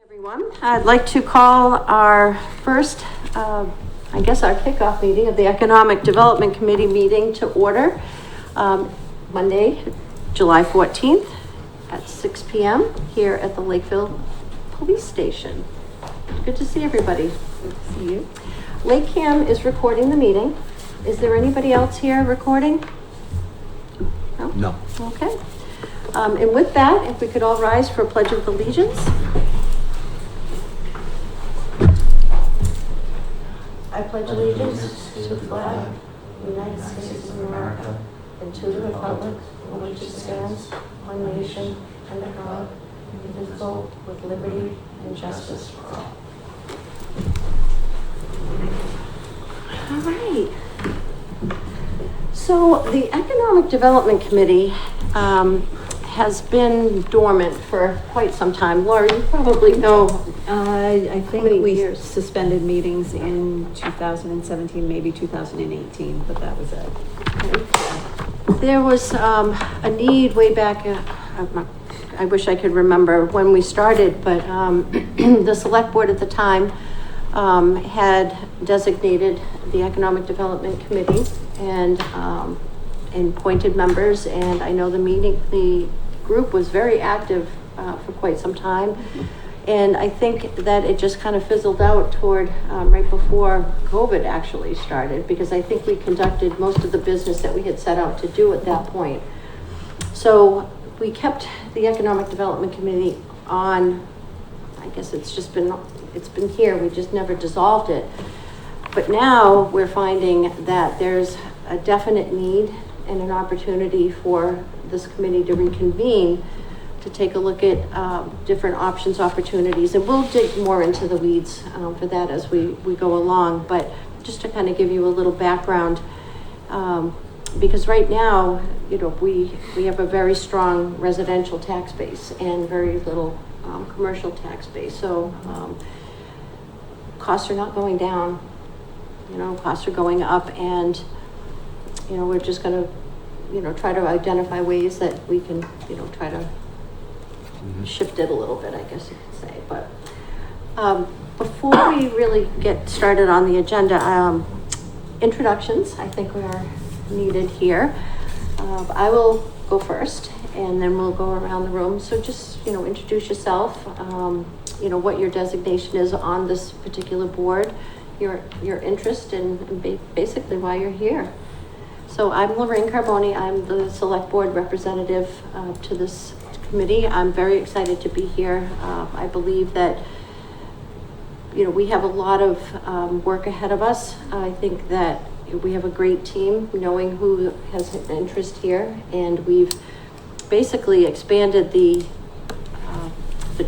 Everyone, I'd like to call our first, our kickoff meeting of the Economic Development Committee meeting to order. Monday, July 14th at 6 p.m. here at the Lakeville Police Station. Good to see everybody. Good to see you. LakeCAM is recording the meeting. Is there anybody else here recording? No? No. Okay. And with that, if we could all rise for a Pledge of Allegiance. I pledge allegiance to the flag of the United States of America and to the republic for which it stands, one nation, under God, indivisible, with liberty and justice for all. All right. So the Economic Development Committee has been dormant for quite some time. Laura, you probably know. I think we years? suspended meetings in 2017, maybe 2018, but that was it. There was a need way back, I wish I could remember when we started, but the select board at the time had designated the Economic Development Committee and appointed members, and I know the group was very active for quite some time. And I think that it just kind of fizzled out toward right before COVID actually started, because I think we conducted most of the business that we had set out to do at that point. So we kept the Economic Development Committee on. I guess it's been here. We just never dissolved it. But now we're finding that there's a definite need and an opportunity for this committee to reconvene to take a look at different options, opportunities, and we'll dig more into the weeds for that as we go along. But just to kind of give you a little background, because right now, we have a very strong residential tax base and very little commercial tax base. So costs are not going down, costs are going up, and we're just going to try to identify ways that we can try to shift it a little bit, I guess you could say. But before we really get started on the agenda, introductions I think are needed here. I will go first, and then we'll go around the room. So just introduce yourself, what your designation is on this particular board, your interest, and basically why you're here. So I'm Lorraine Carboni. I'm the select board representative to this committee. I'm very excited to be here. I believe that we have a lot of work ahead of us. I think that we have a great team, knowing who has an interest here, and we've basically expanded the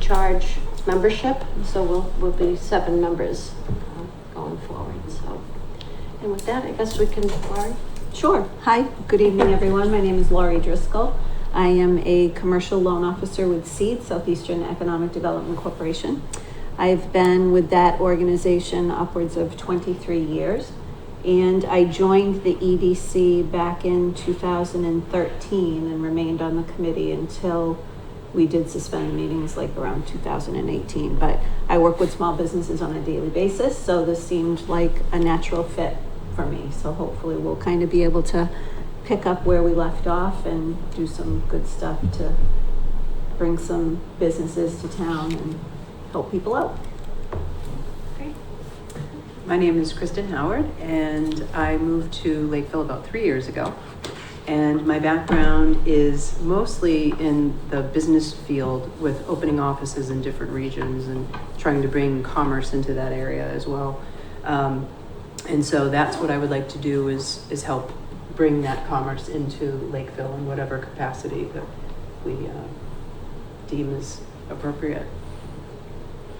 charge membership. So we'll be 7 members going forward. So, and with that, I guess we can. Laurie? Sure. Hi, good evening, everyone. My name is Laurie Driscoll. I am a commercial loan officer with SEED, Southeastern Economic Development Corporation. I've been with that organization upwards of 23 years, and I joined the EDC back in 2013 and remained on the committee until we did suspend meetings like around 2018. But I work with small businesses on a daily basis, so this seemed like a natural fit for me. So hopefully we'll kind of be able to pick up where we left off and do some good stuff to bring some businesses to town and help people out. Great. My name is Kristen Howard, and I moved to Lakeville about 3 years ago. And my background is mostly in the business field, with opening offices in different regions and trying to bring commerce into that area as well. And so that's what I would like to do is help bring that commerce into Lakeville in whatever capacity that we deem as appropriate.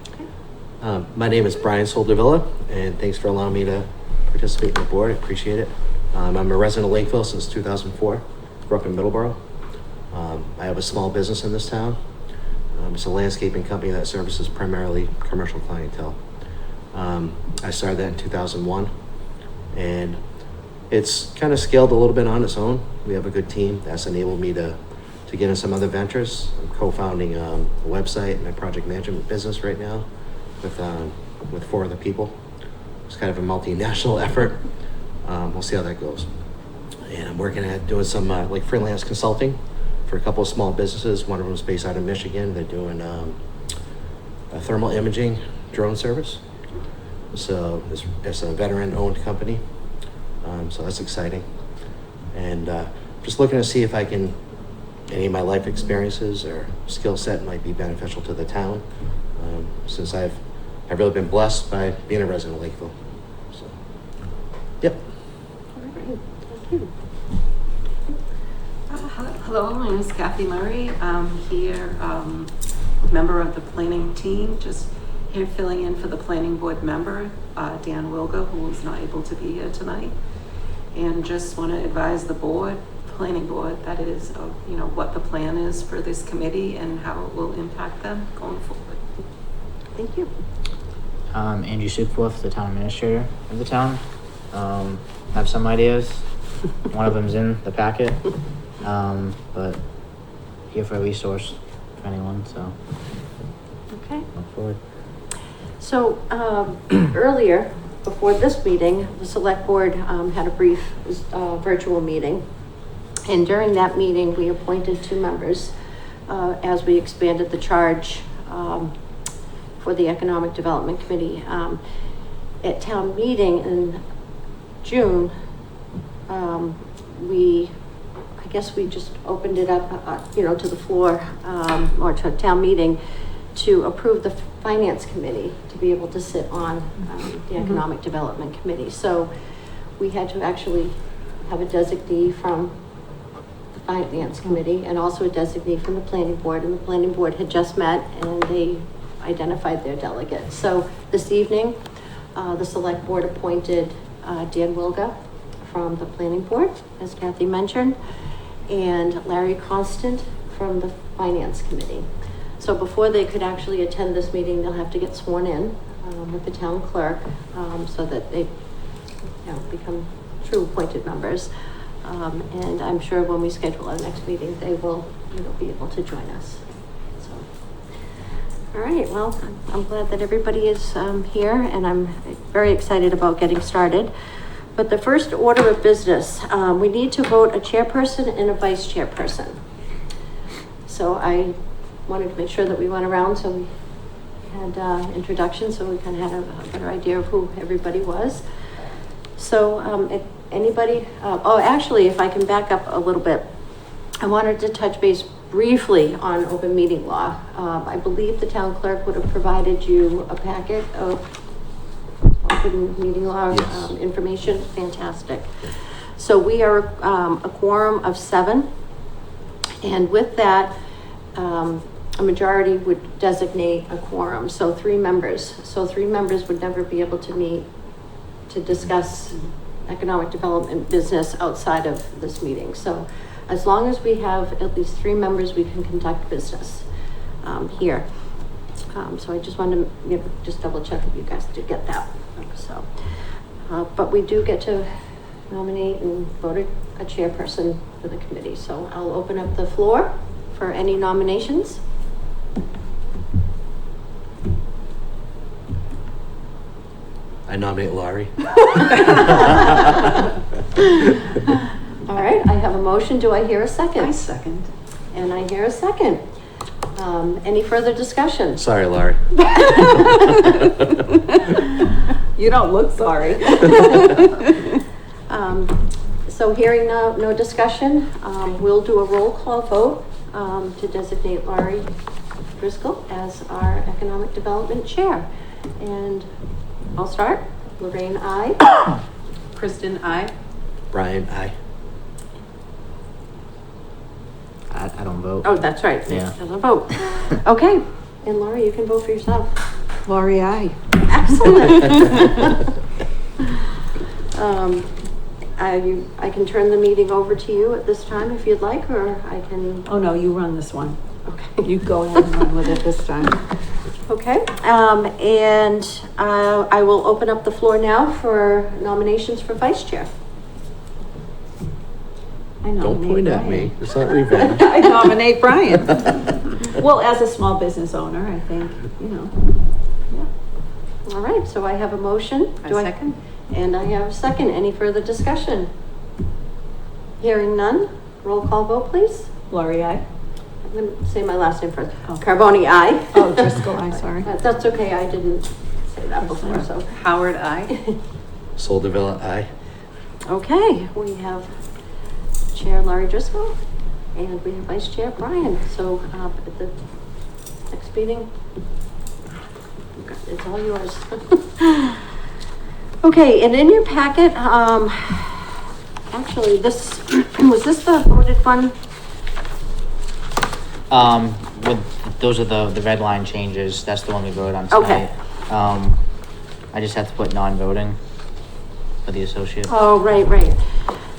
Okay. My name is Brian Soldevilla, and thanks for allowing me to participate in the board. I appreciate it. I'm a resident of Lakeville since 2004. Grew up in Middleborough. I have a small business in this town. It's a landscaping company that services primarily commercial clientele. I started that in 2001, and it's kind of scaled a little bit on its own. We have a good team that's enabled me to to get in some other ventures. I'm co-founding a website and a project management business right now with 4 other people. It's kind of a multinational effort. We'll see how that goes. And I'm working at doing some like freelance consulting for a couple of small businesses. One of them is based out of Michigan. They're doing a thermal imaging drone service. So it's a veteran-owned company. So that's exciting. And just looking to see if any of my life experiences or skill set might be beneficial to the town, since I've really been blessed by being a resident of Lakeville. So, yep. All right, thank you. Hello, my name is Kathy Murray. I'm here, member of the planning team, just here filling in for the planning board member, Dan Wilga, who was not able to be here tonight. And just want to advise the planning board, that is, what the plan is for this committee and how it will impact them going forward. Thank you. Andrew Sukworth, the town administrator of the town. Have some ideas. One of them's in the packet. But here for a resource for anyone, so Okay. look forward. So earlier, before this meeting, the select board had a brief virtual meeting. And during that meeting, we appointed 2 members as we expanded the charge for the Economic Development Committee. At town meeting in June, I guess we just opened it up, to the floor, or to town meeting to approve the finance committee to be able to sit on the economic development committee. So we had to actually have a designee from the finance committee and also a designee from the planning board, and the planning board had just met and they identified their delegate. So this evening, the select board appointed Dan Wilga from the planning board, as Kathy mentioned, and Larry Constant from the finance committee. So before they could actually attend this meeting, they'll have to get sworn in with the town clerk, so that they become true appointed members. And I'm sure when we schedule our next meeting, they will be able to join us. So, all right, well, I'm glad that everybody is here, and I'm very excited about getting started. But the first order of business, we need to vote a chairperson and a vice chairperson. So I wanted to make sure that we went around, so we had introductions, so we kind of had a better idea of who everybody was. So if anybody, actually, if I can back up a little bit, I wanted to touch base briefly on open meeting law. I believe the town clerk would have provided you a packet of open meeting law Yes. Information. Fantastic. So we are a quorum of 7, and with that, a majority would designate a quorum, so 3 members. So 3 members would never be able to meet to discuss economic development business outside of this meeting. So as long as we have at least 3 members, we can conduct business here. So I just wanted to just double check if you guys did get that. So, but we do get to nominate and vote a chairperson for the committee. So I'll open up the floor for any nominations. I nominate Laurie. All right, I have a motion. Do I hear a second? I second. And I hear a second. Any further discussion? Sorry, Laurie. You don't look sorry. So hearing no discussion, we'll do a roll call vote to designate Laurie Driscoll as our Economic Development Chair. And I'll start. Lorraine, aye. Kristen, aye. Brian, aye. I don't vote. Oh, that's right. Yeah. There's a vote. Okay. And Laurie, you can vote for yourself. Lori, aye. Excellent. I can turn the meeting over to you at this time if you'd like, or I can. Oh, no, you run this one. Okay. You go ahead and run with it this time. Okay. And I will open up the floor now for nominations for vice chair. I nominate Don't point at me. Brian. It's not revenge. I nominate Brian. Well, as a small business owner, I think, you know, yeah. All right, so I have a motion. A Do I- second? And I have a second. Any further discussion? Hearing none, roll call vote, please. Lori, aye. I'm gonna say my last name first. Oh. Carboni, aye. Oh, Driscoll, aye, sorry. That's okay, I didn't say that before, so. Howard, aye. Soul Devilla, aye. Okay, we have Chair Laurie Driscoll and we have Vice Chair Brian. So, at the next meeting, it's all yours. Okay, and in your packet, actually, this, was this the voted fund? Those are the red line changes. That's the one we voted on Okay. tonight. I just have to put non-voting for the associate. Oh, right.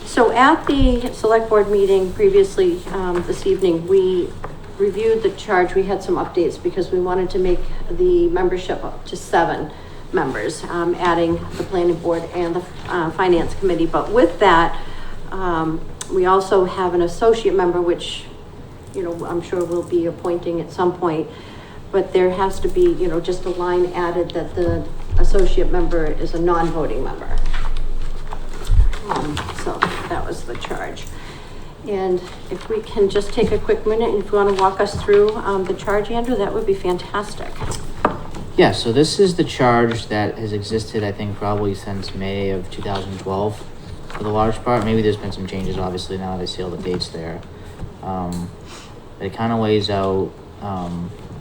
So at the select board meeting previously, this evening, we reviewed the charge. We had some updates because we wanted to make the membership up to 7 members, adding the planning board and the finance committee. But with that, we also have an associate member, which, you know, I'm sure we'll be appointing at some point. But there has to be, you know, just a line added that the associate member is a non-voting member. So that was the charge. And if we can just take a quick minute, if you want to walk us through the charge, Andrew, that would be fantastic. Yeah, so this is the charge that has existed, I think, probably since May of 2012 for the large part. Maybe there's been some changes, obviously, now that I see all the dates there. But it kind of lays out,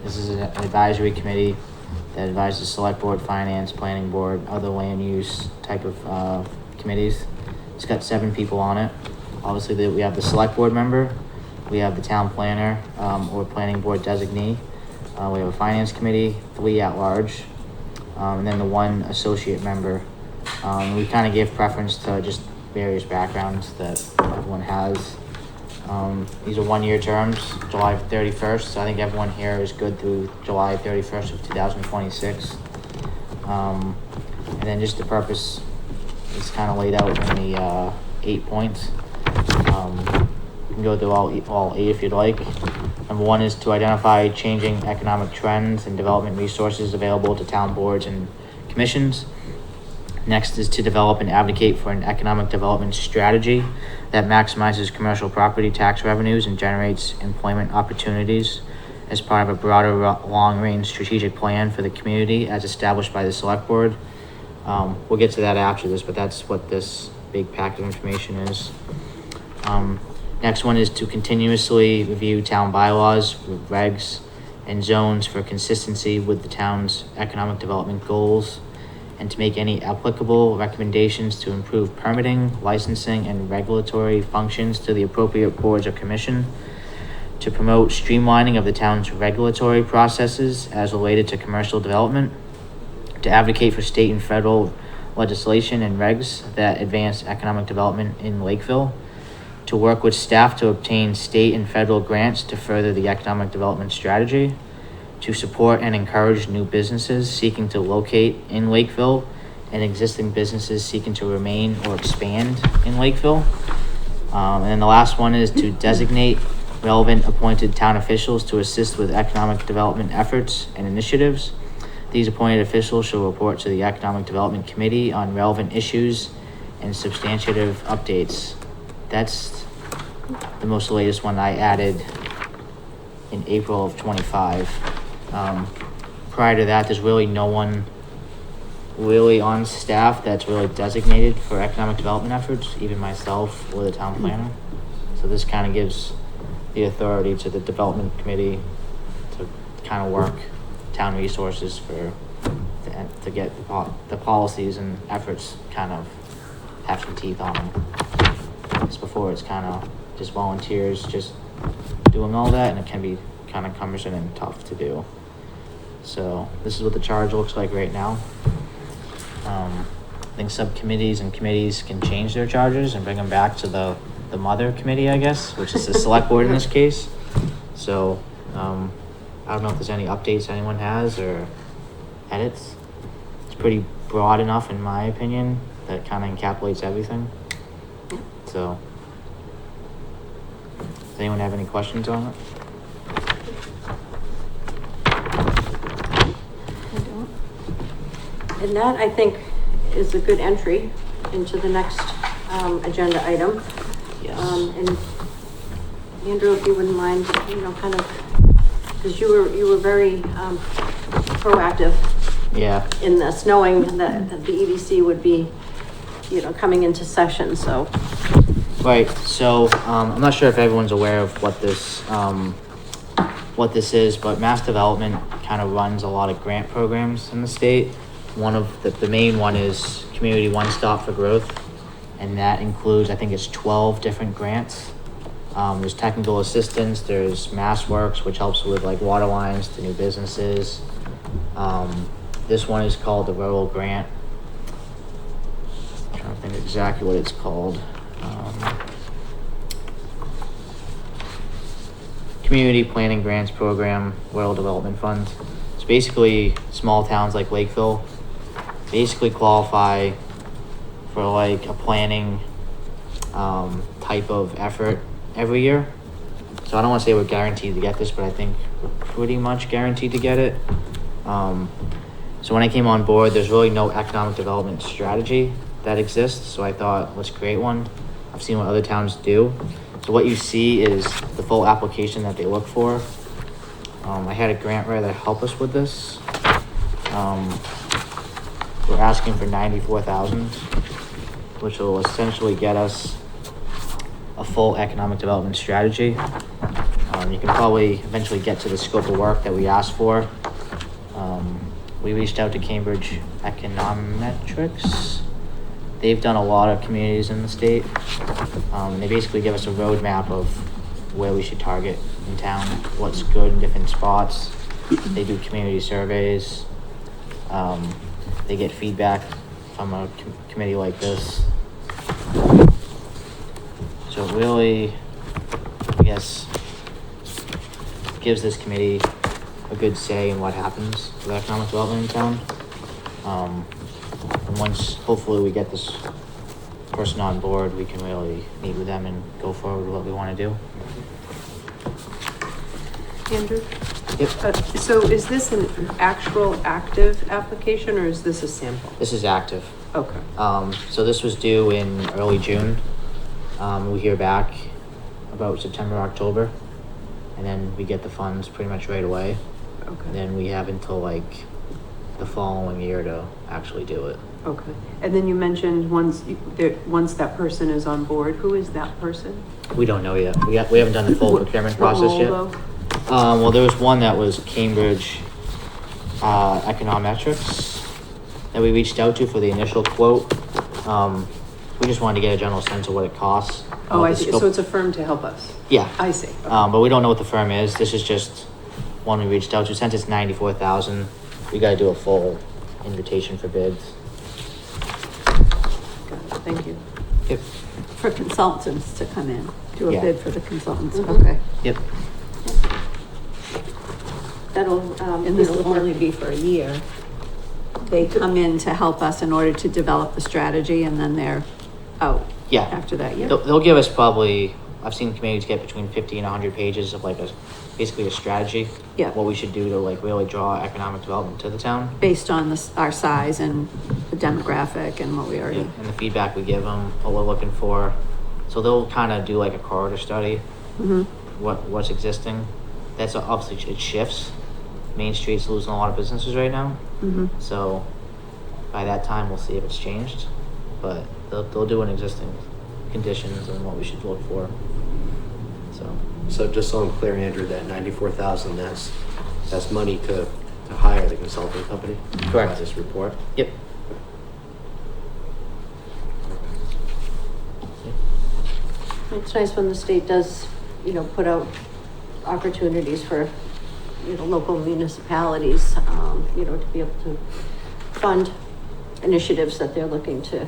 this is an advisory committee that advises select board, finance, planning board, other land use type of committees. It's got 7 people on it. Obviously, we have the select board member, we have the town planner or planning board designee. We have a finance committee, 3 at large, and then the 1 associate member. We kind of gave preference to just various backgrounds that everyone has. These are 1-year terms, July 31st. So I think everyone here is good through July 31st of 2026. And then just the purpose is kind of laid out in the 8 points. You can go through all 8 if you'd like. Number 1 is to identify changing economic trends and development resources available to town boards and commissions. Next is to develop and advocate for an economic development strategy that maximizes commercial property tax revenues and generates employment opportunities as part of a broader long-range strategic plan for the community as established by the select board. We'll get to that after this, but that's what this big packet of information is. Next one is to continuously review town bylaws, regs, and zones for consistency with the town's economic development goals, and to make any applicable recommendations to improve permitting, licensing, and regulatory functions to the appropriate boards or commission, to promote streamlining of the town's regulatory processes as related to commercial development, to advocate for state and federal legislation and regs that advance economic development in Lakeville, to work with staff to obtain state and federal grants to further the economic development strategy, to support and encourage new businesses seeking to locate in Lakeville and existing businesses seeking to remain or expand in Lakeville. And then the last one is to designate relevant appointed town officials to assist with economic development efforts and initiatives. These appointed officials shall report to the Economic Development Committee on relevant issues and substantive updates. That's the most latest one I added in April of 25. Prior to that, there's really no one really on staff that's really designated for economic development efforts, even myself or the town planner. So this kind of gives the authority to the development committee to kind of work town resources to get the policies and efforts kind of have some teeth on them. Because before it's kind of just volunteers just doing all that, and it can be kind of cumbersome and tough to do. So this is what the charge looks like right now. I think subcommittees and committees can change their charges and bring them back to the mother committee, I guess, which is the select board in this case. So I don't know if there's any updates anyone has or edits. It's pretty broad enough, in my opinion, that kind of encapsulates everything. So Does anyone have any questions on it? I don't. And that, I think, is a good entry into the next, agenda item. Yes. And Andrew, if you wouldn't mind, kind of, because you were very, proactive Yeah. in this, knowing that the EDC would be, coming into session, so. Right, so, I'm not sure if everyone's aware of what this is, but Mass Development kind of runs a lot of grant programs in the state. One of the main one is Community One Stop for Growth, and that includes, I think it's 12 different grants. There's technical assistance, there's Mass Works, which helps with like water lines to new businesses. This one is called the Rural Grant. I'm trying to think exactly what it's called. Community Planning Grants Program, Rural Development Fund. It's basically small towns like Lakeville basically qualify for like a planning type of effort every year. So I don't want to say we're guaranteed to get this, but I think we're pretty much guaranteed to get it. So when I came on board, there's really no economic development strategy that exists. So I thought, let's create one. I've seen what other towns do. So what you see is the full application that they look for. I had a grant writer help us with this. We're asking for $94,000, which will essentially get us a full economic development strategy. You can probably eventually get to the scope of work that we asked for. We reached out to Cambridge Econometrics. They've done a lot of communities in the state. They basically give us a roadmap of where we should target in town, what's good in different spots. They do community surveys. They get feedback from a committee like this. So it really, I guess, gives this committee a good say in what happens with economic development in town. And once, hopefully, we get this person on board, we can really meet with them and go forward with what we want to do. Andrew? Yep. So is this an actual active application or is this a sample? This is active. Okay. So this was due in early June. We hear back about September, October, and then we get the funds pretty much right away. Okay. Then we have until like the following year to actually do it. Okay. And then you mentioned once that person is on board, who is that person? We don't know yet. We haven't done the full procurement process role, yet. though? Well, there was one that was Cambridge Econometrics that we reached out to for the initial quote. We just wanted to get a general sense of what it costs. Oh, what I the see. scope- So it's a firm to help us. Yeah. I see. Okay. But we don't know what the firm is. This is just one we reached out to. Since it's $94,000, we got to do a full invitation for bids. Got it. Thank you. Yep. For consultants to come in, do a Yeah. bid for the consultants, Mhm. okay. Yep. That'll, And this will only be for a year. They come in to help us in order to develop the strategy and then they're out Yeah. after that year. They'll give us probably, I've seen communities get between 50 and 100 pages of like basically a strategy. Yeah. What we should do to like really draw economic development to the town. Based on our size and the demographic and what we already. And the feedback we give them, what we're looking for. So they'll kind of do like a corridor study, Mhm. what's existing. That's obviously, it shifts. Main Street's losing a lot of businesses right now. Mhm. So by that time, we'll see if it's changed. But they'll do an existing conditions and what we should look for. So just so I'm clear, Andrew, that 94,000, that's money to hire the consulting company? Correct. This report? Yep. It's nice when the state does, put out opportunities for, local municipalities, to be able to fund initiatives that they're looking to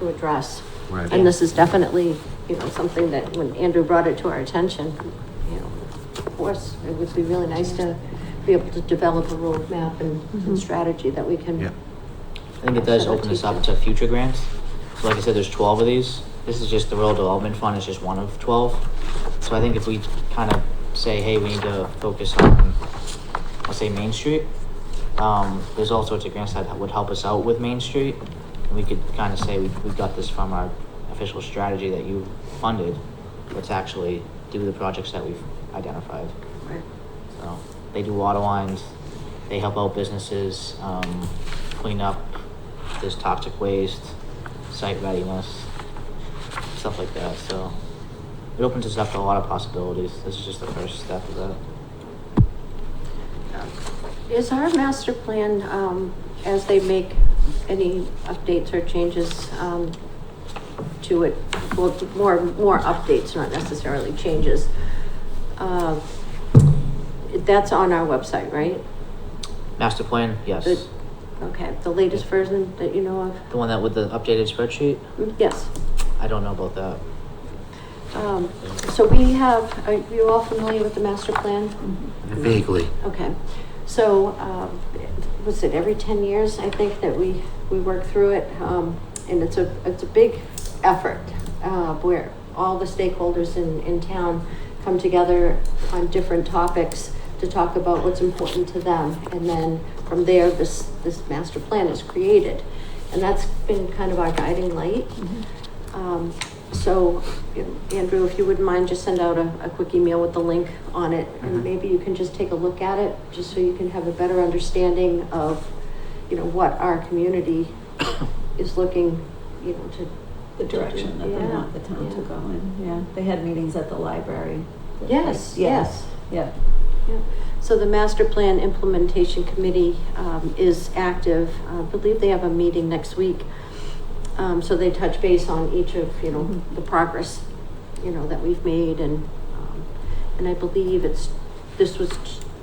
address. Right. And this is definitely, something that when Andrew brought it to our attention, of course, it would be really nice to be able to develop a roadmap and strategy that we can. Yeah. I think it does open us up to future grants. So like I said, there's 12 of these. This is just the Rural Development Fund. It's just one of 12. So I think if we kind of say, hey, we need to focus on, let's say, Main Street, there's all sorts of grants that would help us out with Main Street. And we could kind of say, we got this from our official strategy that you funded. Let's actually do the projects that we've identified. Right. So they do water lines, they help out businesses, clean up this toxic waste, site readiness, stuff like that. So it opens us up to a lot of possibilities. This is just the first step of that. Is our master plan, as they make any updates or changes, to it, well, more updates, not necessarily changes, that's on our website, right? Master plan, yes. Okay, the latest version that you know of? The one that with the updated spreadsheet? Yes. I don't know about that. So we have, are you all familiar with the master plan? Vaguely. Okay, so, was it every 10 years, I think, that we work through it? And it's a big effort, where all the stakeholders in town come together on different topics to talk about what's important to them. And then from there, this master plan is created. And that's been kind of our guiding light. So, Andrew, if you wouldn't mind, just send out a quick email with the link on it, and maybe you can just take a look at it, just so you can have a better understanding of, what our community is looking, to. The direction that they want the town to go in. Yeah, they had meetings at the library. Yes, yes. Yeah. Yeah. So the master plan implementation committee is active. I believe they have a meeting next week. So they touch base on each of, the progress, that we've made, and I believe this was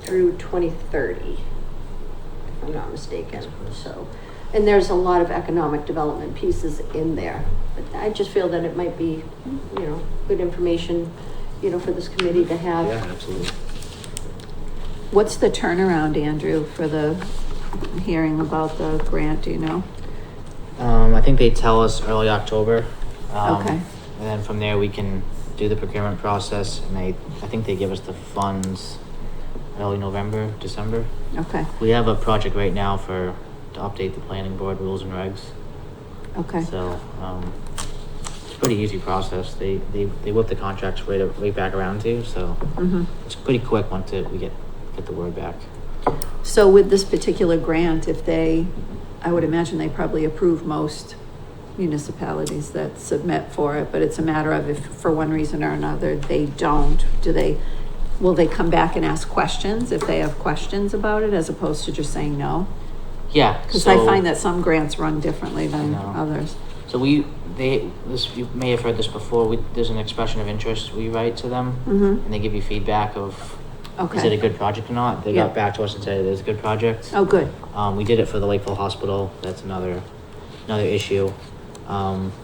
through 2030, if I'm not mistaken. So, and there's a lot of economic development pieces in there, but I just feel that it might be, good information, for this committee to have. Yeah, absolutely. What's the turnaround, Andrew, for the hearing about the grant, do you know? I think they tell us early October. Okay. And then from there we can do the procurement process, and I think they give us the funds early November, December. Okay, We have a project right now to update the planning board rules and regs. okay. So, it's a pretty easy process. They whip the contracts right back around to you, so it's pretty quick once we get the word back. So with this particular grant, I would imagine they probably approve most municipalities that submit for it, but it's a matter of if for one reason or another they don't, will they come back and ask questions if they have questions about it, as opposed to just saying no? Yeah. Because I find that some grants run differently than I know. others. So you may have heard this before, there's an expression of interest we write to them, and they give you feedback of, is it a good project or not? They got back to us and said it is a good project. Oh, good. We did it for the Lakeville Hospital, that's another issue.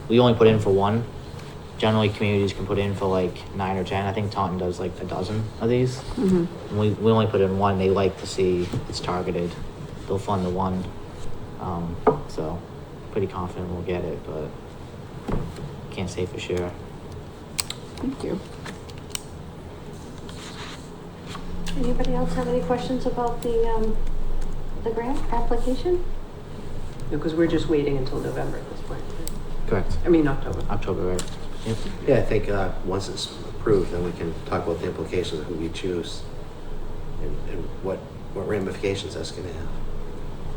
We only put in for one. Generally, communities can put in for like 9 or 10. I think Taunton does like a dozen of these. And we only put in one. They like to see it's targeted. They'll fund the one. So pretty confident we'll get it, but can't say for sure. Thank you. Anybody else have any questions about the grant application? Because we're just waiting until November at this point. Correct. I mean, October. October, right? Yep. Yeah, I think once it's approved, then we can talk about the implications of who we choose and what ramifications that's going to have.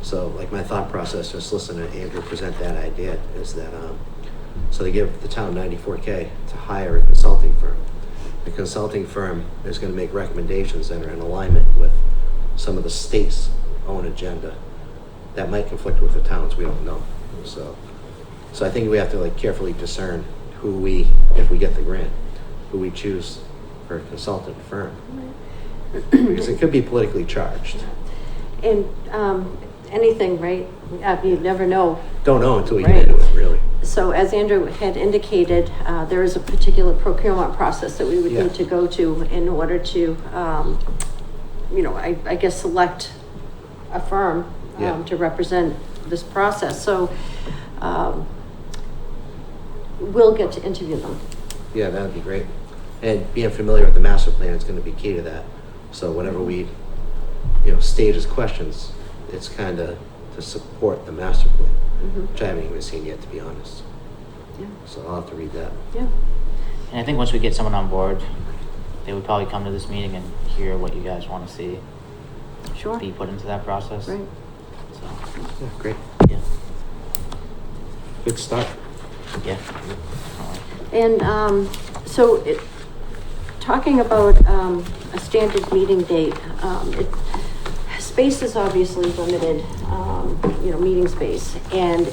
So, like, my thought process, just listening to Andrew present that idea, is that so they give the town $94K to hire a consulting firm. The consulting firm is going to make recommendations that are in alignment with some of the state's own agenda. That might conflict with the towns, we don't know. So I think we have to carefully discern if we get the grant, who we choose for a consultant firm. Because it could be politically charged. And anything, right? You never know. Don't know until you Right. get into it, really. So as Andrew had indicated, there is a particular procurement process that we would Yeah. need to go to in order to, I guess, select a firm Yeah. to represent this process. So we'll get to interview them. Yeah, that'd be great. And being familiar with the master plan is gonna be key to that. So whenever we, stage as questions, it's kinda to support the master plan, Mhm. which I haven't even seen yet, to be honest. Yeah. So I'll have to read that. Yeah. And I think once we get someone on board, they would probably come to this meeting and hear what you guys want to see Sure. be put into that process. Right. So, Yeah, great. yeah, Good start. yeah. And, talking about, a standard meeting date, space is obviously limited, meeting space. And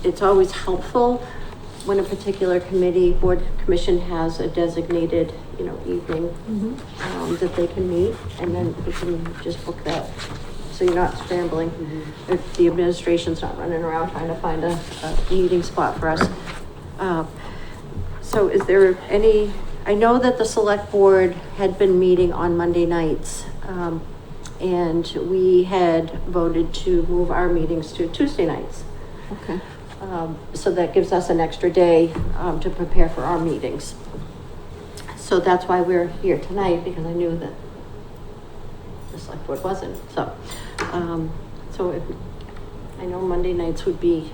it's always helpful when a particular committee, board, commission has a designated, evening, that they can meet, and then we can just book that. So you're not scrambling, if the administration's not running around trying to find a meeting spot for us. So is there any, I know that the select board had been meeting on Monday nights, and we had voted to move our meetings to Tuesday nights. Okay. So that gives us an extra day, to prepare for our meetings. So that's why we're here tonight, because I knew that the select board wasn't, so, I know Monday nights would be,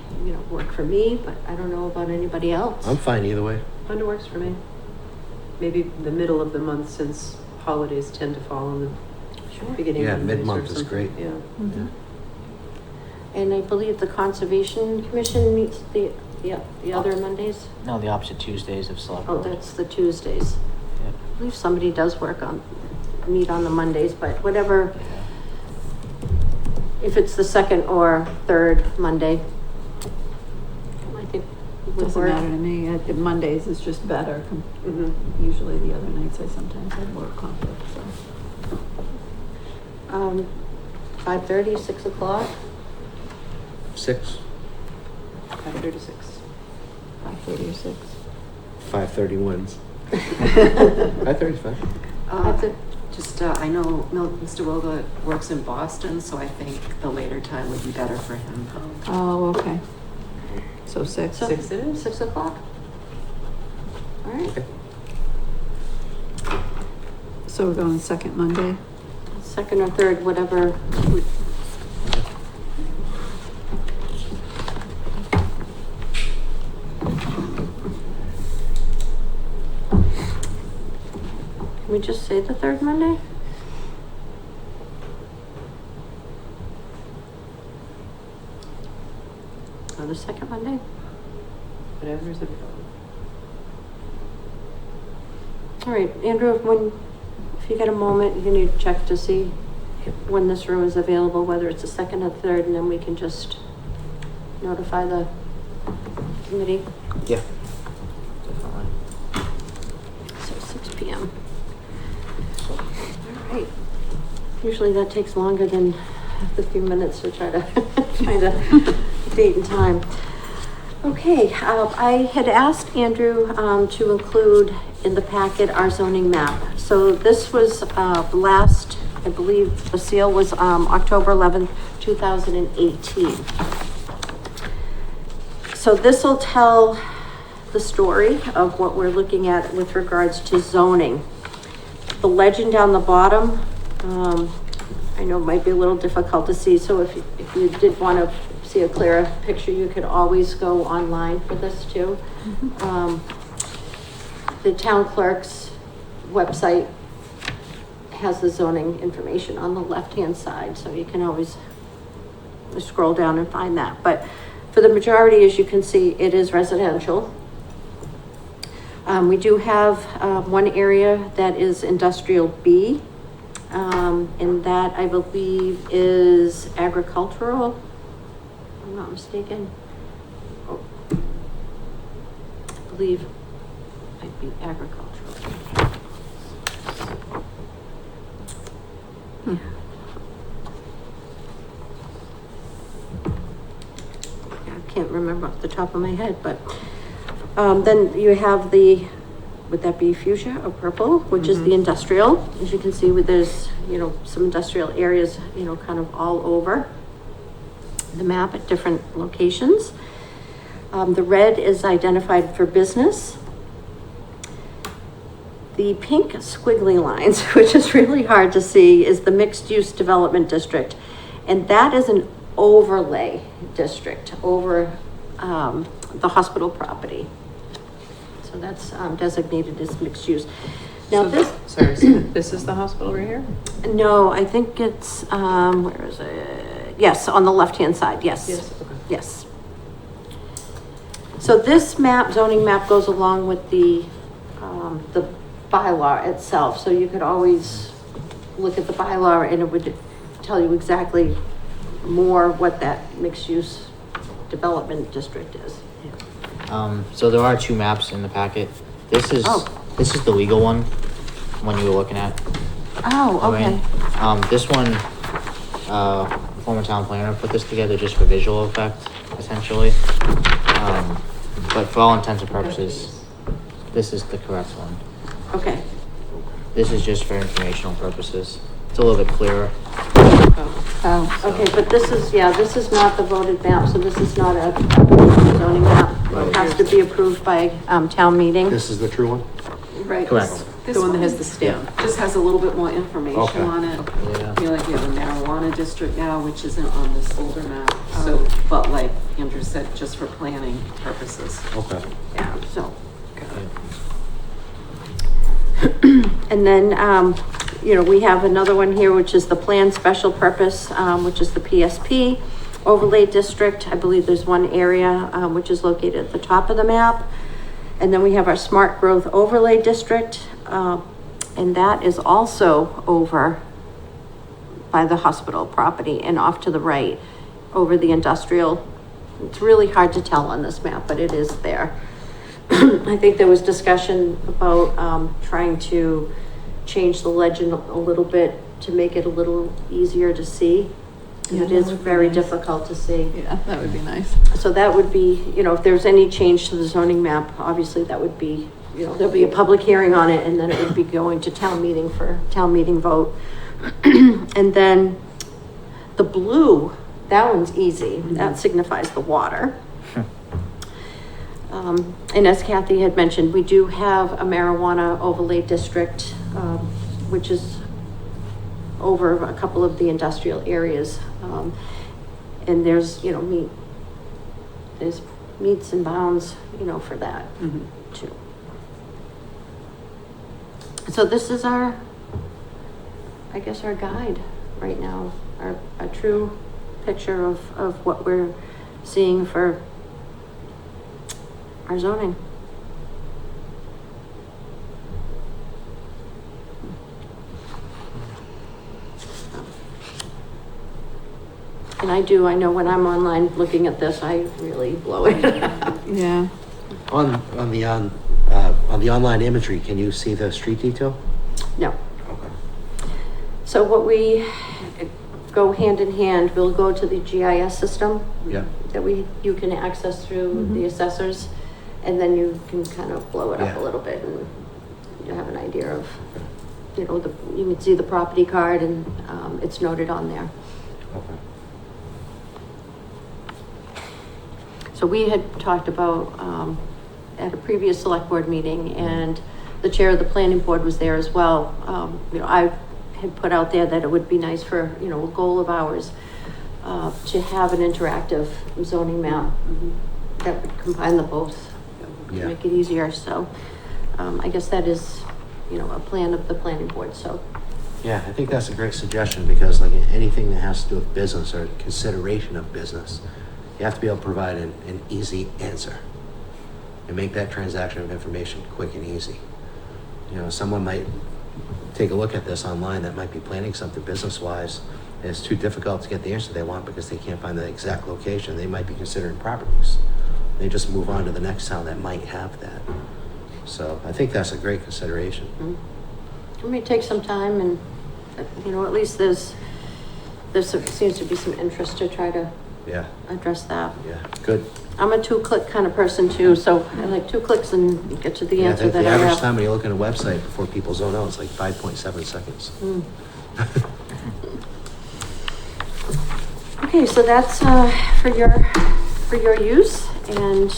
work for me, but I don't know about anybody else. I'm fine either way. Monday works for me. Maybe the middle of the month, since holidays tend to fall in the beginning Yeah, of Mondays or mid-month is something. great. Yeah. Mhm. And I believe the Conservation Commission meets the other Mondays? No, the opposite Tuesdays of select Oh, board. that's the Tuesdays. Yeah. I believe somebody does meet on the Mondays, but whatever, if it's the second or third Monday, I think it would Doesn't work. matter to me. Mondays is just better. Mhm. Usually the other nights I sometimes have work conflict, so. 5:30, 6 o'clock? 6, 5:30 to 6. 5:30 or 6. 5:30 wins. 5:30 is fine. I know Mr. Wilga works in Boston, so I think the later time would be better for him. Oh, okay. So 6. So- 6 it is? 6 o'clock? All right, Okay. So we're going second Monday? second or third, whatever. Can we just say the third Monday? Or the second Monday? Whatever is it. All right, Andrew, if you get a moment, you need to check to see when this room is available, whether it's the second or third, and then we can just notify the committee. Yeah. Definitely. So 6 p.m. All right. Usually that takes longer than the few minutes to try to find a date and time. Okay, I had asked Andrew to include in the packet our zoning map. So this was last, I believe the seal was October 11th, 2018. So this will tell the story of what we're looking at with regards to zoning. The legend down the bottom, I know it might be a little difficult to see, so if you did want to see a clearer picture, you could always go online for this too. The town clerk's website has the zoning information on the left-hand side, so you can always scroll down and find that. But for the majority, as you can see, it is residential. We do have one area that is industrial B, and that I believe is agricultural, if I'm not mistaken. Oh, I believe might be agricultural. I can't remember off the top of my head, but then you have would that be fuchsia or purple, which is the industrial. As you can see, there's, some industrial areas, kind of all over the map at different locations. The red is identified for business. the pink squiggly lines, which is really hard to see, is the mixed-use development district. And that is an overlay district over, the hospital property. So that's, designated as mixed use. Now So this, Sorry, so this is the hospital right here? no, I think it's, where is it? Yes, on the left-hand side, yes. Okay. Yes. So this map, zoning map, goes along with the bylaw itself. So you could always look at the bylaw and it would tell you exactly more what that mixed-use development district is. So there are two maps in the packet. This is, Oh. this is the legal one you were looking at. Oh, okay. This one, former town planner put this together just for visual effect, essentially. But for all intents and purposes, this is the correct one. Okay. This is just for informational purposes. It's a little bit clearer. Oh, Okay, but this is, yeah, this is not the voted map, so this is not a zoning map. It has to be approved by, town meeting. This is the true one? Right. Correct. This The one that has the stamp. just has a little bit more information Okay. on it. Yeah. You know, like we have a marijuana district now, which isn't on this older map. So, but like Andrew said, just for planning purposes. Okay. Yeah, so. And then, you know, we have another one here, which is the planned special purpose, which is the PSP overlay district. I believe there's one area, which is located at the top of the map. And then we have our smart growth overlay district, and that is also over by the hospital property and off to the right over the industrial. It's really hard to tell on this map, but it is there. I think there was discussion about, trying to change the legend a little bit to make it a little easier to see. Yeah, It is that would be very nice. difficult to see. yeah, that would be nice. So that would be, you know, if there's any change to the zoning map, obviously that would be, you know, there'll be a public hearing on it and then it would be going to town meeting for town meeting vote. And then the blue, that one's easy. That signifies the water. And as Kathy had mentioned, we do have a marijuana overlay district, which is over a couple of the industrial areas. And there's, you know, there's meets and bounds, you know, for that Mhm. too. So this is our, I guess, our guide right now, a true picture of what we're seeing for our zoning. And I know when I'm online looking at this, I really blow it. Yeah. On the online imagery, can you see the street detail? No. Okay. So what we go hand in hand, we'll go to the GIS system Yeah. that you can access through the assessors, and then you can kind of blow it up a Yeah. little bit and you have an idea of, you know, you can see the property card and, it's noted on there. Okay. So we had talked about, at a previous select board meeting, and the chair of the planning board was there as well. You know, I had put out there that it would be nice for, you know, a goal of ours, to have an interactive zoning map that would combine the both, to Yeah. make it easier, so, I guess that is, you know, a plan of the planning board, so. Yeah, I think that's a great suggestion because like anything that has to do with business or consideration of business, you have to be able to provide an easy answer and make that transaction of information quick and easy. You know, someone might take a look at this online that might be planning something business-wise, and it's too difficult to get the answer they want because they can't find the exact location. They might be considering properties. They just move on to the next town that might have that. So I think that's a great consideration. It may take some time and, you know, at least there's seems to be some interest to try to Yeah, address that. yeah, good. I'm a 2-click kind of person too, so I like 2 clicks and get to the Yeah, answer the that I average have. time when you look at a website before people zone out, it's like 5.7 seconds. Mm. Okay, so that's, for your use and,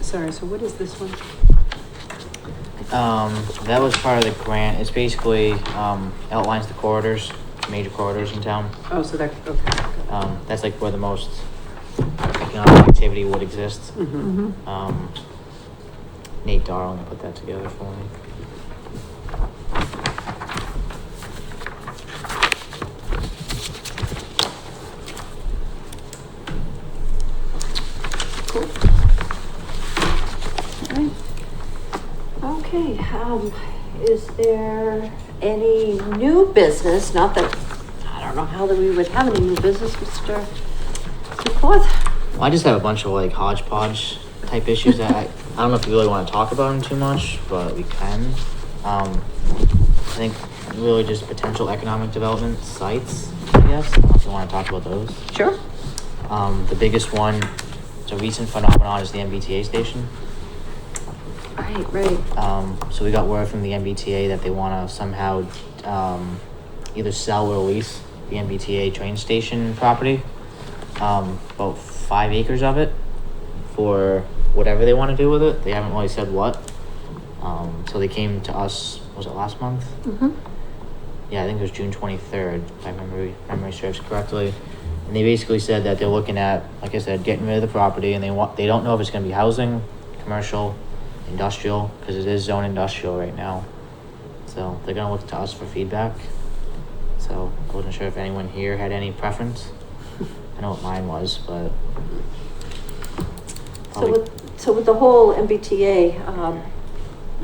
Sorry, so what is this one? That was part of the grant. It's basically, outlines the corridors, major corridors in town. Oh, so that, okay. That's like where the most economic activity would exist. Mm-hmm. Nate Darling put that together for me. Okay, is there any new business? Not that, I don't know how that we would have any new business, Mr. Seaforth. Well, I just have a bunch of like hodgepodge type issues that I don't know if you really want to talk about them too much, but we can. I think really just potential economic development sites, I guess. I don't know if you want to talk about those. Sure. The biggest one, it's a recent phenomenon, is the MBTA station. Right. So we got word from the MBTA that they want to somehow either sell or lease the MBTA train station property, about 5 acres of it, for whatever they want to do with it. They haven't really said what. So they came to us, was it last month? Mm-hmm. Yeah, I think it was June 23rd, if my memory serves correctly. And they basically said that they're looking at, like I said, getting rid of the property, and they don't know if it's going to be housing, commercial, industrial, because it is zone industrial right now. So they're gonna look to us for feedback. So I wasn't sure if anyone here had any preference. I know what mine was, but So with the whole MBTA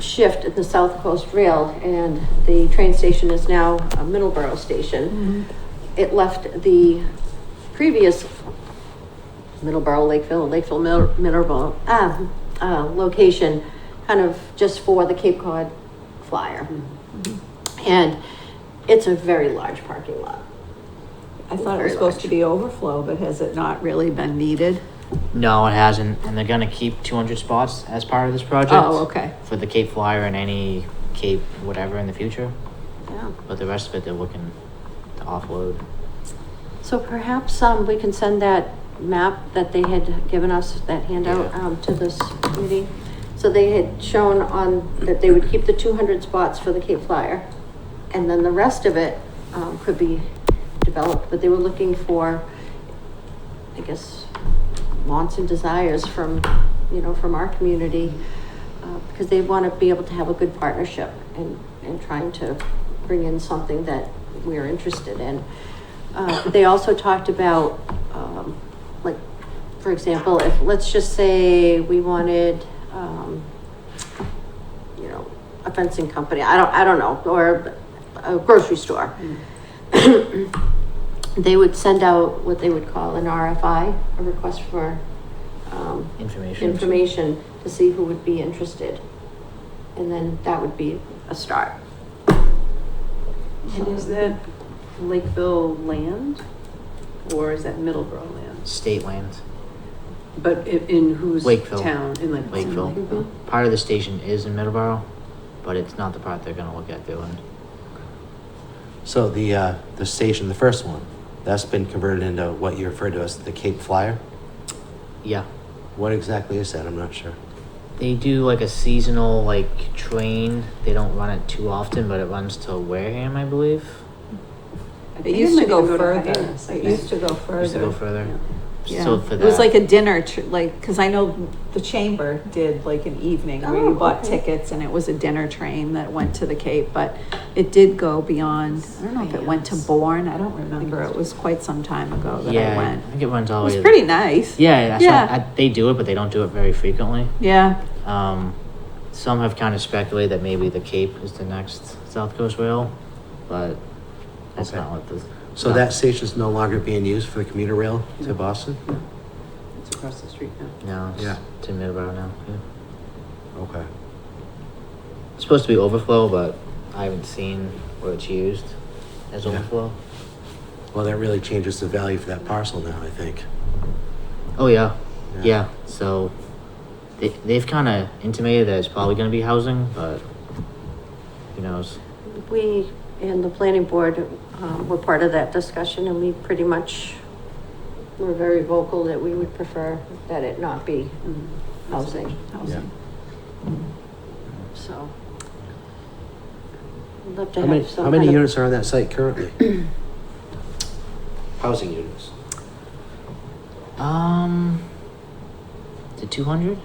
shift at the South Coast Rail, and the train station is now a Middleborough station, it left the previous Middleborough, Lakeville, Middleborough location kind of just for the Cape Cod Flyer. And it's a very large parking lot. I thought it was supposed to be overflow, but has it not really been needed? no, it hasn't. And they're gonna keep 200 spots as part of this project. Oh, okay. For the Cape Flyer and any Cape whatever in the future. Yeah. But the rest of it, they're looking to offload. So perhaps we can send that map that they had given us, that handout, to this committee. So they had shown that they would keep the 200 spots for the Cape Flyer, and then the rest of it could be developed, but they were looking for, I guess, wants and desires from our community, because they want to be able to have a good partnership and trying to bring in something that we're interested in. They also talked about, like, for example, if, let's just say we wanted, a fencing company, I don't know, or a grocery store. They would send out what they would call an RFI, a request for, information to see who would be interested. And then that would be a start. And is that Lakeville land, or is that Middleborough land? State land. But in whose Lakeville. town? In Lakeville. Lakeville. Part of the station is in Middleborough, but it's not the part they're gonna look at doing. So the station, the first one, that's been converted into what you referred to as the Cape Flyer. Yeah. What exactly is that? I'm not sure. They do like a seasonal like train. They don't run it too often, but it runs to Wareham, I believe. It used to go might even further. Hyannis, I It think. used to go further. Used to go further. Yeah. So for It was that- like a dinner, cause I know the chamber did like an evening where you bought okay. tickets, and it was a dinner train that went to the Cape, but it did go beyond, I don't know if it went to Bourne, I don't remember, it was quite some time ago that I yeah, went. I think it runs It all the was way. pretty nice. Yeah, that's Yeah. they do it, but they don't do it very frequently. Yeah, Some have kind of speculated that maybe the Cape is the next South Coast Rail, but that's Okay. not what the. So that station's no longer being used for the commuter rail to Boston? It's across the street now. No, it's Yeah. to Middleborough now. Yeah. Okay. It's supposed to be overflow, but I haven't seen where it's used as Yeah. overflow. Well, that really changes the value for that parcel now, I think. Oh yeah, Yeah. yeah. So they've kind of intimated that it's probably going to be housing, but who knows? We and the planning board were part of that discussion, and we pretty much were very vocal that we would prefer that it not be housing. So. I'd love to How many, have some how many kind of- units are on that site currently? Housing units. The 200?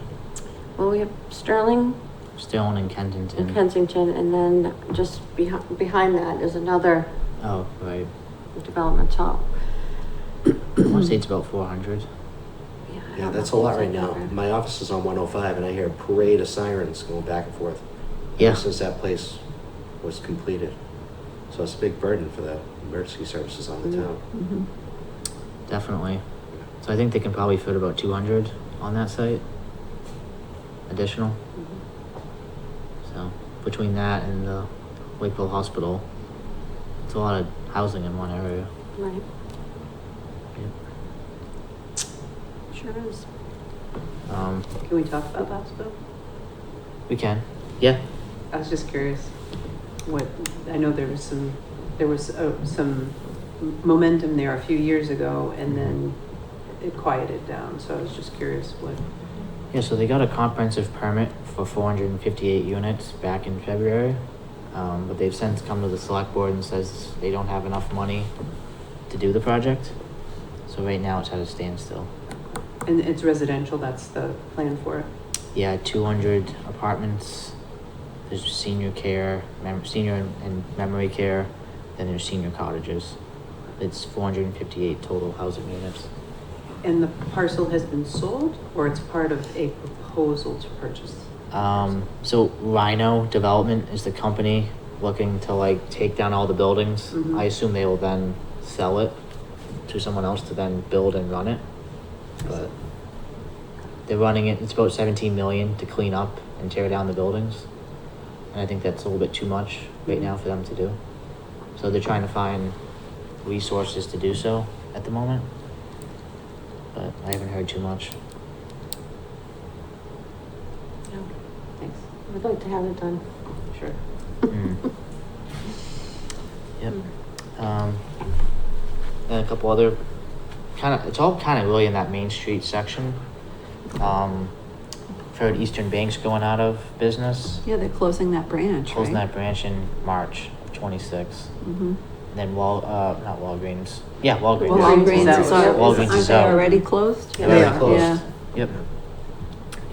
Well, we have Sterling Sterling and Kensington. in Kensington, and then just behind that is another Oh, right. development top. I want to say it's about 400. I Yeah, don't that's a know lot if right it's now. over. My office is on 105 and I hear a parade of sirens going back and forth. Yeah. Since that place was completed. So it's a big burden for the emergency services on the town. Mhm. Definitely. So I think they can probably fit about 200 on that site. Additional. So between that and the Lakeville Hospital, it's a lot of housing in one area. Right, Yeah. sure is. Can we talk about the hospital? We can. Yeah. I was just curious what, I know there was some momentum there a few years ago and then it quieted down. So I was just curious what, Yeah, so they got a comprehensive permit for 458 units back in February. But they've since come to the select board and says they don't have enough money to do the project. So right now it's at a standstill. and it's residential, that's the plan for it. Yeah, 200 apartments. There's senior care, senior and memory care. Then there's senior cottages. It's 458 total housing units. And the parcel has been sold or it's part of a proposal to purchase? So Rhino Development is the company looking to like take down all the buildings. Mhm. I assume they will then sell it to someone else to then build and run it. But they're running it, it's about 17 million to clean up and tear down the buildings. And I think that's a little bit too much right now for them to do. So they're trying to find resources to do so at the moment. But I haven't heard too much. Yeah, Thanks. I'd like to have it done. Sure. Mm. Yep. And a couple other it's all kind of really in that Main Street section. I've heard Eastern Bank's going out of business, Yeah, they're closing that branch, closing right? that branch in March of 26. Mhm. Then not Walgreens. Yeah, Walgreens. Walgreens is, Walgreens aren't is they out. already closed? Yeah, they're Yeah. closed. Yeah. Yep.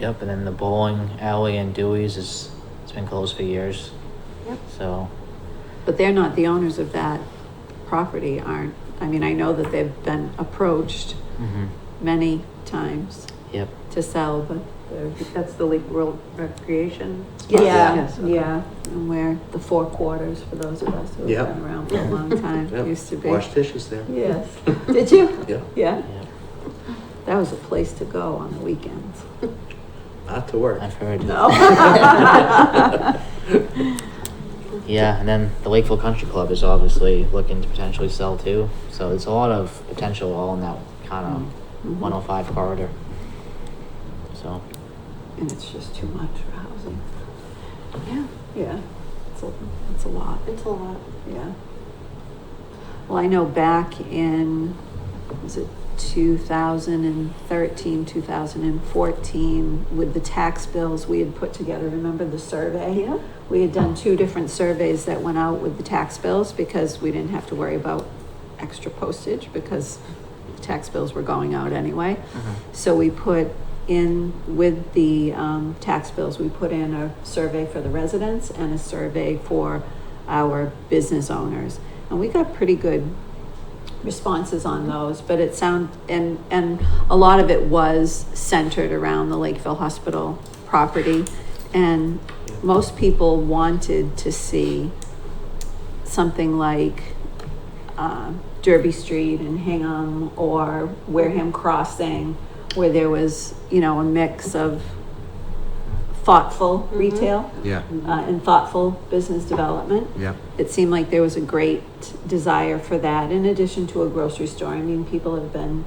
Yep, and then the bowling alley and Dewey's it's been closed for years. Yep. So, But they're not the owners of that property, aren't, I mean, I know that they've been approached many times yep. to sell, but That's the Lake World Recreation? yeah, Yes, okay. yeah. And where the four quarters, for those of us who have Yep. been around for a long time, Yep. used to be. Wash dishes there. Yes. Did you? Yeah. Yeah. Yep. That was a place to go on the weekends. Not to work. I've heard. No. Yeah, and then the Lakeville Country Club is obviously looking to potentially sell too. So there's a lot of potential all in that kind of Mhm. 105 corridor. So, And it's just too much for housing. Yeah, Yeah. It's a lot. it's a lot. Yeah. Well, I know back in, was it 2013, 2014, with the tax bills we had put together, remember the survey? Yeah. We had done 2 different surveys that went out with the tax bills because we didn't have to worry about extra postage because the tax bills were going out anyway. So we put in, with the tax bills, we put in a survey for the residents and a survey for our business owners. And we got pretty good responses on those, but and a lot of it was centered around the Lakeville Hospital property. And most people wanted to see something like Derby Street and Hingham or Wareham Crossing, where there was, a mix of thoughtful retail Yeah. and thoughtful business development. Yeah. It seemed like there was a great desire for that, in addition to a grocery store. I mean, people have been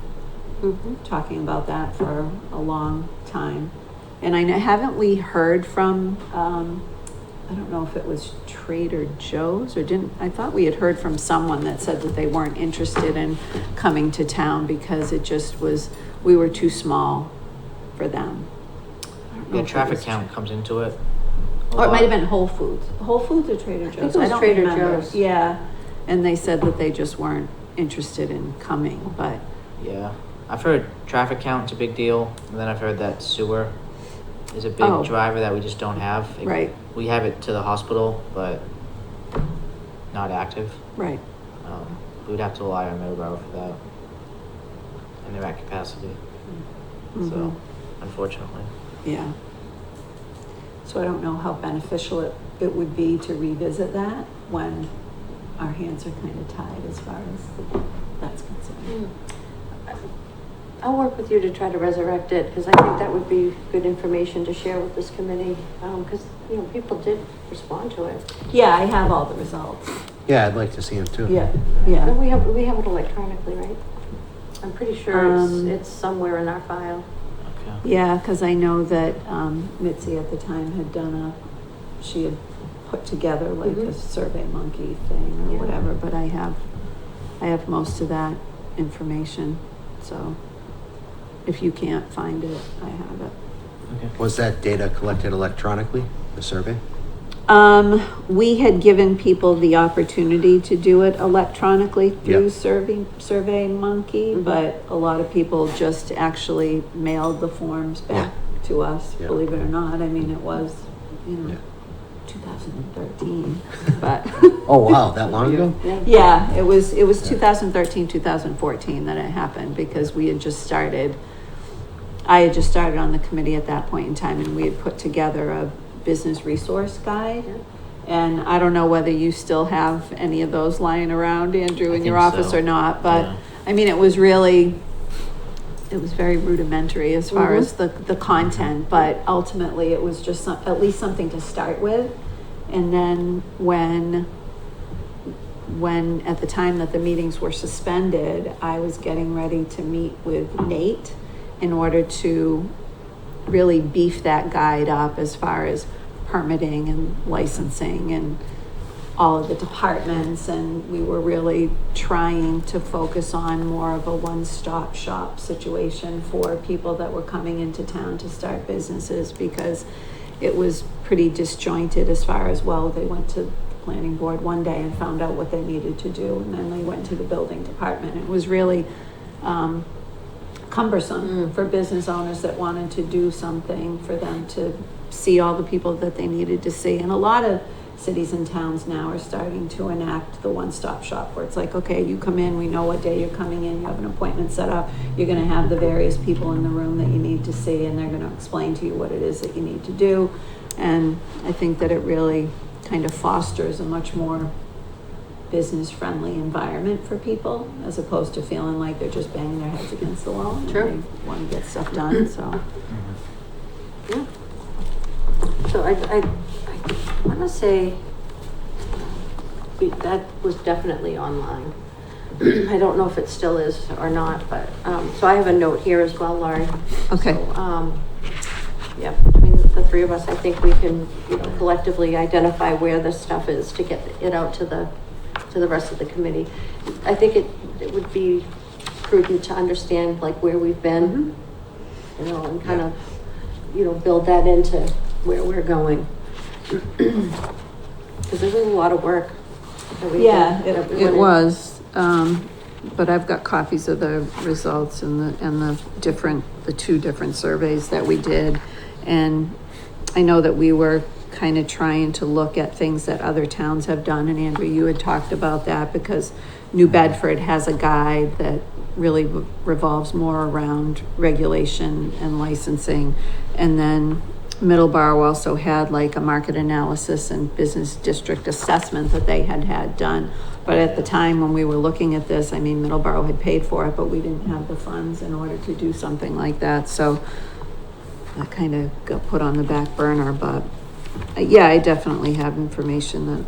talking about that for a long time. And I know, haven't we heard from, I don't know if it was Trader Joe's or I thought we had heard from someone that said that they weren't interested in coming to town because it just we were too small for them. Yeah, traffic count comes into it. a Or it might have lot. been Whole Foods or Trader think Joe's. it was don't Trader remember. Joe's. Yeah, and they said that they just weren't interested in coming, but, Yeah, I've heard traffic count's a big deal, and then I've heard that sewer is a big Oh. driver that we just don't have. Right. We have it to the hospital, but not active. right. We'd have to rely on Middleborough for that. And they're at capacity, Mhm. so unfortunately. Yeah. So I don't know how beneficial it would be to revisit that when our hands are kind of tied as far as that's concerned. I'll work with you to try to resurrect it, because I think that would be good information to share with this committee, because, you know, people did respond to it. Yeah, I have all the results. Yeah, I'd like to see him too. Yeah, And yeah. we have it electronically, right? I'm pretty sure Um, it's somewhere in our file. Okay. Yeah, because I know that Mitzi at the time had she had put together like a Mhm. Survey Monkey thing or Yeah. whatever, but I have most of that information, so if you can't find it, I have it. Okay. Was that data collected electronically, the survey? We had given people the opportunity to do it electronically through Yep. Survey Monkey, Mhm. but a lot of people just actually mailed the forms back to us, Yeah. believe it or not. I mean, it was, you know, Yeah. 2013, but. Oh, wow, that long ago? Yeah, it was 2013, 2014 that it happened, because I had just started on the committee at that point in time, and we had put together a business resource guide. And I don't know whether you still have any of those lying around, Andrew, I in your think office so. or not, but, Yeah. I mean, it was very rudimentary as far as the content, but ultimately it was just at least something to start with. And then when at the time that the meetings were suspended, I was getting ready to meet with Nate in order to really beef that guide up as far as permitting and licensing and all of the departments. And we were really trying to focus on more of a one-stop shop situation for people that were coming into town to start businesses, because it was pretty disjointed as far as, well, they went to the planning board one day and found out what they needed to do, and then they went to the building department. It was really cumbersome for business owners that wanted to do something, for them to see all the people that they needed to see. And a lot of cities and towns now are starting to enact the one-stop shop, where it's like, okay, you come in, we know what day you're coming in, you have an appointment set up, you're gonna have the various people in the room that you need to see, and they're gonna explain to you what it is that you need to do. And I think that it really kind of fosters a much more business-friendly environment for people, as opposed to feeling like they're just banging their heads against the wall. True. And they want to get stuff done, so. Yeah. So I want to say that was definitely online. I don't know if it still is or not, but, so I have a note here as well, Laurie. Okay. So, yeah, between the three of us, I think we can, you know, collectively identify where this stuff is to get it out to the rest of the committee. I think it would be prudent to understand like where we've been, you know, and kind of, you know, build that into where we're going. Because there was a lot of work. That we Yeah, did, that we it went in. was, but I've got copies of the results and the two different surveys that we did. And I know that we were kind of trying to look at things that other towns have done, and Andrew, you had talked about that, because New Bedford has a guide that really revolves more around regulation and licensing. And then Middleborough also had like a market analysis and business district assessment that they had done. But at the time when we were looking at this, I mean, Middleborough had paid for it, but we didn't have the funds in order to do something like that. So that kind of got put on the back burner, but yeah, I definitely have information that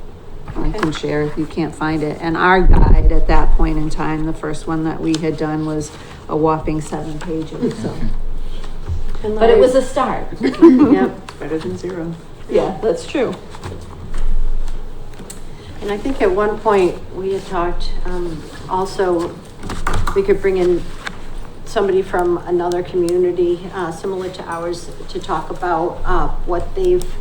I can share if you can't find it. And our guide at that point in time, the first one that we had done was a whopping 7 pages, so. And But it was a start. Yeah. Better than zero. Yeah, that's true. And I think at one point we had talked, also, we could bring in somebody from another community, similar to ours, to talk about, what they've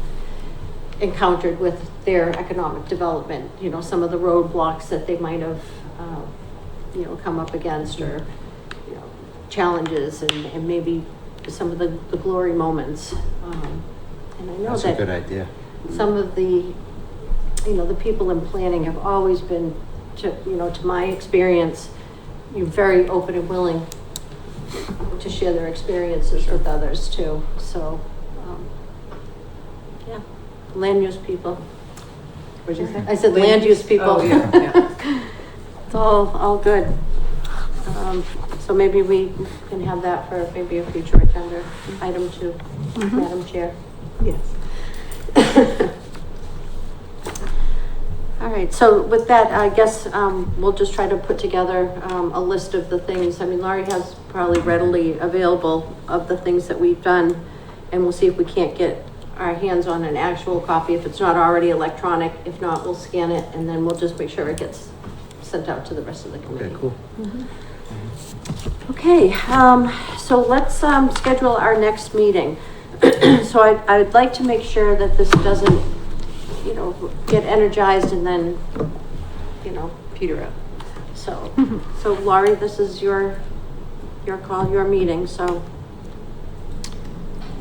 encountered with their economic development, you know, some of the roadblocks that they might have, you know, come up against, or, you know, challenges, and maybe some of the glory moments. And I know That's a that good idea. some of the, you know, the people in planning have always been, to, you know, to my experience, you're very open and willing to share their experiences with others too. So, yeah, land use people. What'd you say? I said land use people. Oh, yeah, yeah. It's all good. So maybe we can have that for maybe a future agenda item too, Madam Chair. Yes. All right, so with that, I guess, we'll just try to put together, a list of the things. I mean, Laurie has probably readily available of the things that we've done, and we'll see if we can't get our hands on an actual copy, if it's not already electronic. If not, we'll scan it, and then we'll just make sure it gets sent out to the rest of the committee. Okay, cool. Okay, so let's, schedule our next meeting. So I'd like to make sure that this doesn't, you know, get energized and then, you know, Peter out. so, so Laurie, this is your call, your meeting, so.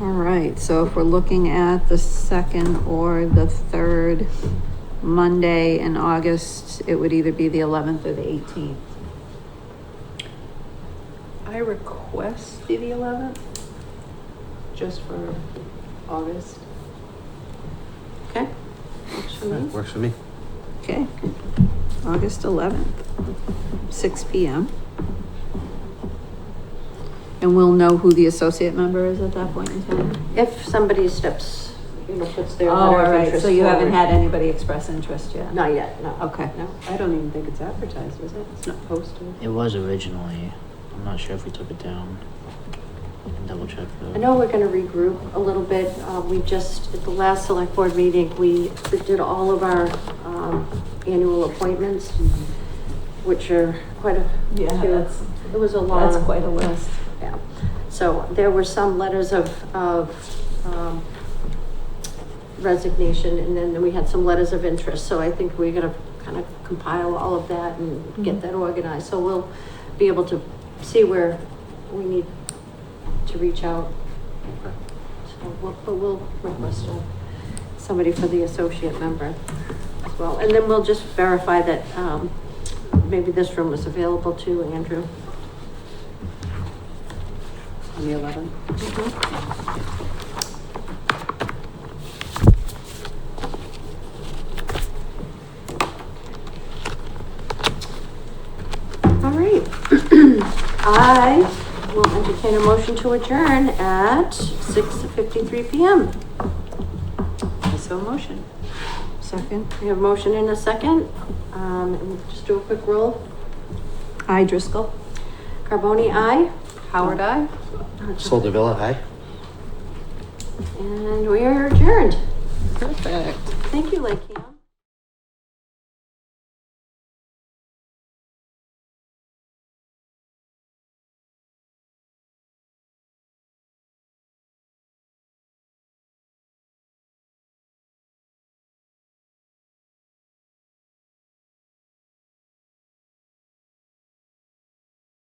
All right, so if we're looking at the 2nd or the 3rd Monday in August, it would either be the 11th or the 18th. I requested the 11th, just for August. Okay, works for me. Works for me. Okay, August 11th, 6 p.m. And we'll know who the associate member is at that point in time? If somebody steps, you know, puts their Oh, all letter of right, interest so you haven't forward. had anybody express interest yet? Not yet, no. Okay. No. I don't even think it's advertised, is it? It's not posted. It was originally. I'm not sure if we took it down. I can double check though. I know we're gonna regroup a little bit. We just, at the last select board meeting, we did all of our, annual appointments, which are quite a few. It was a long. That's quite a list. Yeah. So there were some letters of resignation, and then we had some letters of interest. So I think we're gonna kind of compile all of that and get that organized. So we'll be able to see where we need to reach out. Okay. So we'll request somebody for the associate member as well. And then we'll just verify that, maybe this room is available too, Andrew. On the 11th. All right. I will entertain a motion to adjourn at 6:53 p.m. So motion. Second. We have a motion in a second. And we'll just do a quick roll. I, Driscoll. Carboni, aye. Howard, aye. Soldevilla, aye. And we are adjourned. Perfect. Thank you, LakeCAM.